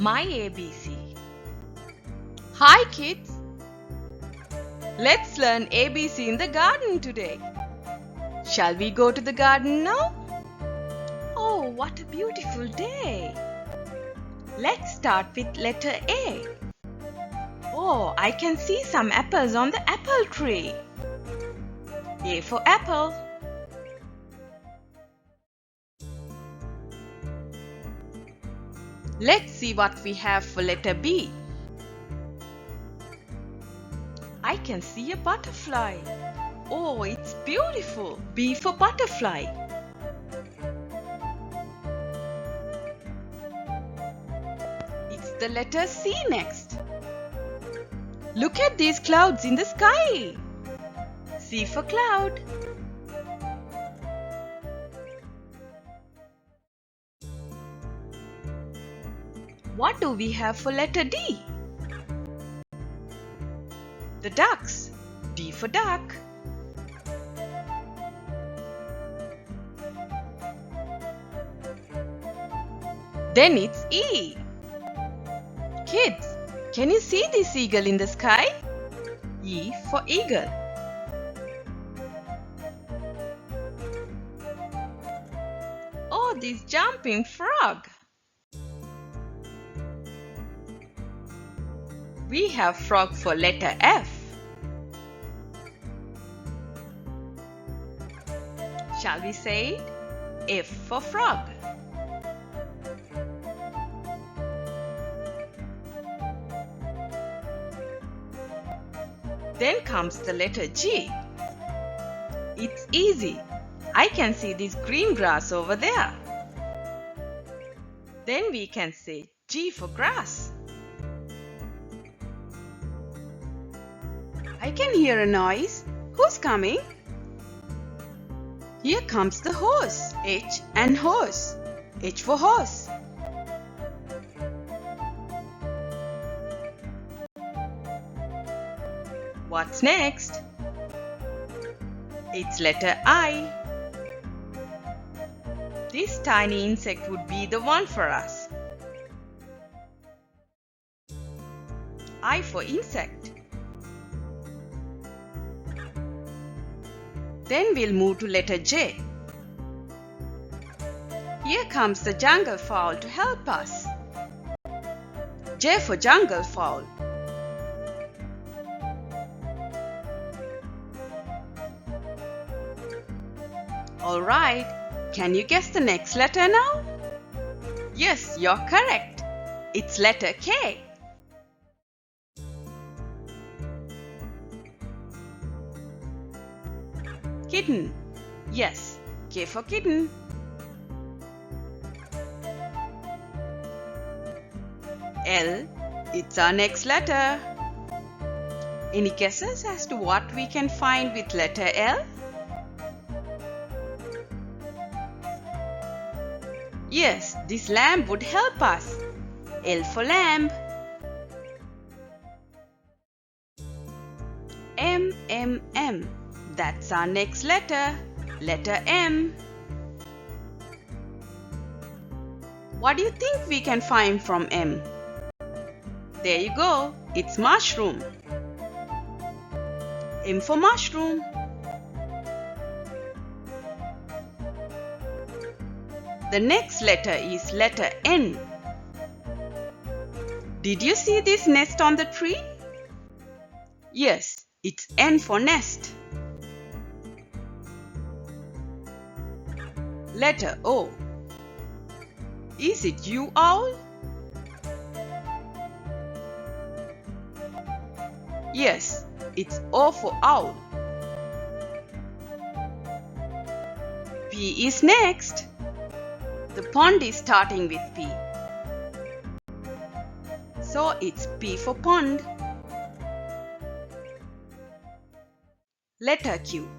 My ABC. Hi kids! Let's learn ABC in the garden today. Shall we go to the garden now? Oh, what a beautiful day! Let's start with letter A. Oh, I can see some apples on the apple tree. A for apple. Let's see what we have for letter B. I can see a butterfly. Oh, it's beautiful. B for butterfly. It's the letter C next. Look at these clouds in the sky. C for cloud. What do we have for letter D? The ducks. D for duck. Then it's E. Kids, can you see this eagle in the sky? E for eagle. Oh, this jumping frog. We have frog for letter F. Shall we say it? F for frog. Then comes the letter G. It's easy. I can see this green grass over there. Then we can say G for grass. I can hear a noise. Who's coming? Here comes the horse. H and horse. H for horse. What's next? It's letter I. This tiny insect would be the one for us. I for insect. Then we'll move to letter J. Here comes the jungle fowl to help us. J for jungle fowl. Alright, can you guess the next letter now? Yes, you're correct. It's letter K. Kitten. Yes, K for kitten. L. It's our next letter. Any guesses as to what we can find with letter L? Yes, this lamb would help us. L for lamb. M. That's our next letter. Letter M. What do you think we can find from M? There you go. It's mushroom. M for mushroom. The next letter is letter N. Did you see this nest on the tree? Yes, it's N for nest. Letter O. Is it you, owl? Yes, it's O for owl. P is next. The pond is starting with P. So it's P for pond. Letter Q.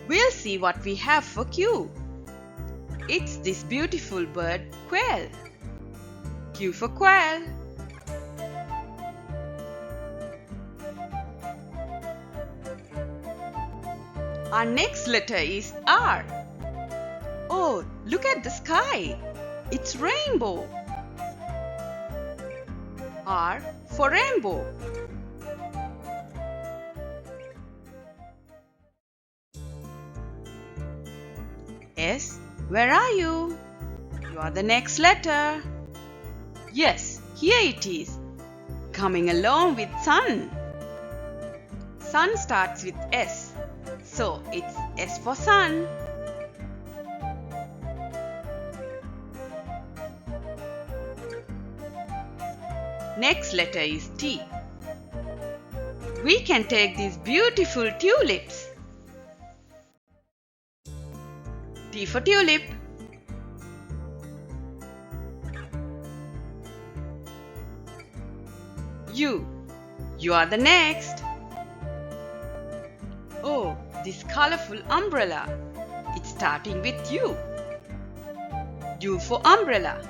We'll see what we have for Q. It's this beautiful bird, Quail. Q for quail. Our next letter is R. Oh, look at the sky. It's rainbow. R for rainbow. S, where are you? You are the next letter. Yes, here it is. Coming along with sun. Sun starts with S, so it's S for sun. Next letter is T. We can take these beautiful tulips. T for tulip. U. You are the next. Oh, this colorful umbrella. It's starting with U. U for umbrella.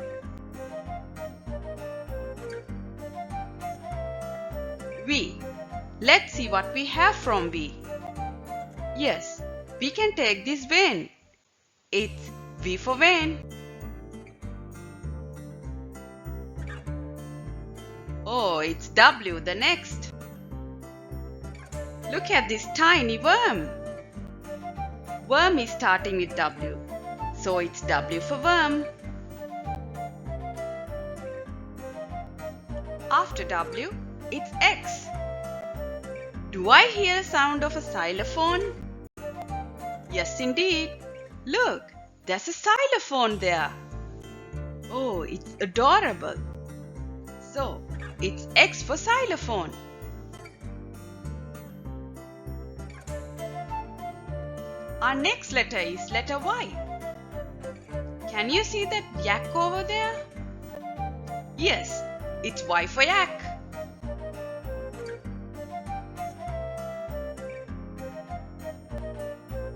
V. Let's see what we have from V. Yes, we can take this van. It's V for van. Oh, it's W the next. Look at this tiny worm. Worm is starting with W, so it's W for worm. After W, it's X. Do I hear the sound of a xylophone? Yes, indeed. Look, there's a xylophone there. Oh, it's adorable. So, it's X for xylophone. Our next letter is letter Y. Can you see that yak over there? Yes, it's Y for yak.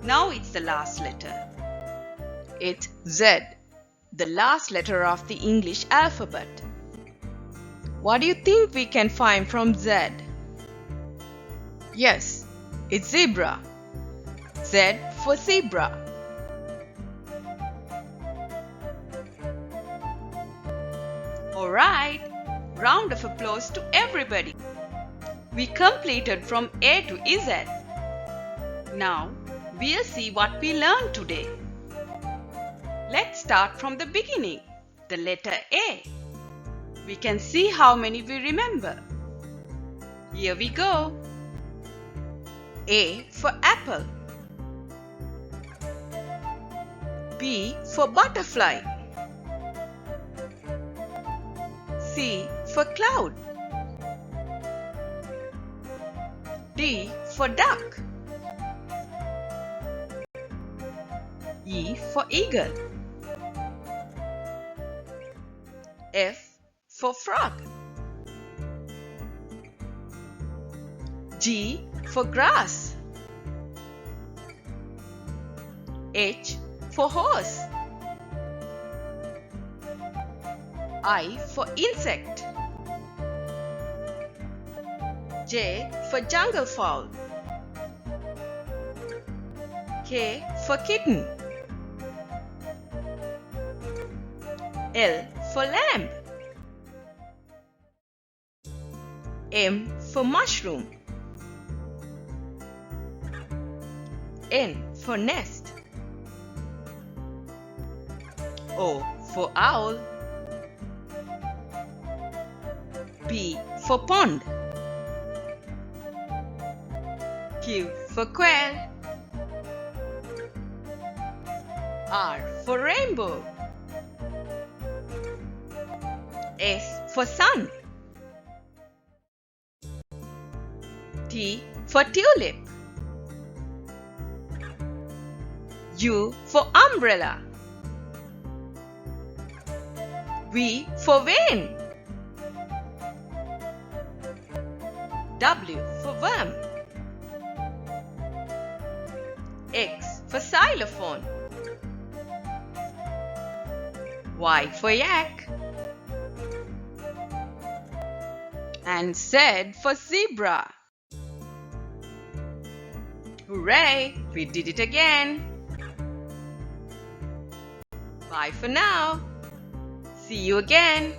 Now it's the last letter. It's Z, the last letter of the English alphabet. What do you think we can find from Z? Yes, it's zebra. Z for zebra. Alright, round of applause to everybody. We completed from A to Z. Now, we'll see what we learned today. Let's start from the beginning, the letter A. We can see how many we remember. Here we go. A for apple. B for butterfly. C for cloud. D for duck. E for eagle. F for frog. G for grass. H for horse. I for insect. J for jungle fowl. K for kitten. L for lamb. M for mushroom. N for nest. O for owl. P for pond. Q for quail. R for rainbow. S for sun. T for tulip. U for umbrella. V for van. W for worm. X for xylophone. Y for yak. And Z for zebra. Hooray! We did it again. Bye for now. See you again.